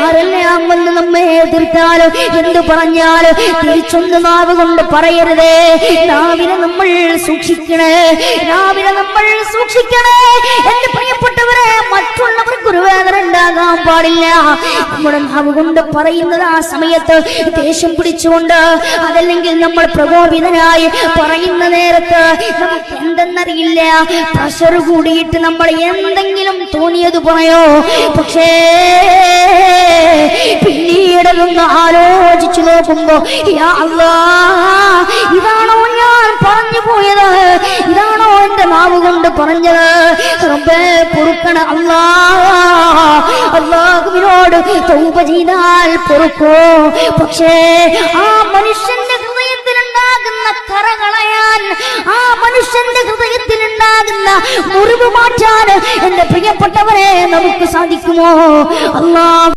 ആരെല്ലാം വന്ന് നമ്മെ എതിർത്താലും എന്ത് പറഞ്ഞാലും തിരിച്ചൊന്ന് നാവ് കൊണ്ട് പറയരുതേ. നാവിനെ നമ്മൾ സൂക്ഷിക്കണേ, നാവിനെ നമ്മൾ സൂക്ഷിക്കണേ. എന്റെ പ്രിയപ്പെട്ടവരെ, മറ്റുള്ളവർക്ക് ഒരു വേദന ഉണ്ടാകാൻ പാടില്ല. നമ്മുടെ നാവ് കൊണ്ട് പറയുന്നത് ആ സമയത്ത് ദേഷ്യം പിടിച്ചുകൊണ്ട്, അതല്ലെങ്കിൽ നമ്മൾ പ്രകോപിതനായി പറയുന്ന നേരത്ത് നമുക്ക് എന്തെന്നറിയില്ല, പ്രഷർ കൂടിയിട്ട് നമ്മൾ എന്തെങ്കിലും തോന്നിയത് പറയോ. പക്ഷേ പിന്നീടൊന്ന് ആലോചിച്ചു നോക്കുമ്പോ, യാ അല്ലാഹ്, ഇതാണോ ഞാൻ പറഞ്ഞു പോയത്? ഇതാണോ എന്റെ നാവ് കൊണ്ട് പറഞ്ഞത്? റബ്ബേ പൊറുക്കണ അല്ലാഹ്. അല്ലാഹുവിനോട് തൗബ ചെയ്താൽ പൊറുക്കോ. പക്ഷേ ആ മനുഷ്യന്റെ ഹൃദയത്തിലുണ്ടാകുന്ന കറ കളയാൻ, ആ മനുഷ്യന്റെ ഹൃദയത്തിലുണ്ടാകുന്ന മുറിവ് മാറ്റാൻ എന്റെ പ്രിയപ്പെട്ടവരെ നമുക്ക് സാധിക്കുമോ? അല്ലാഹ്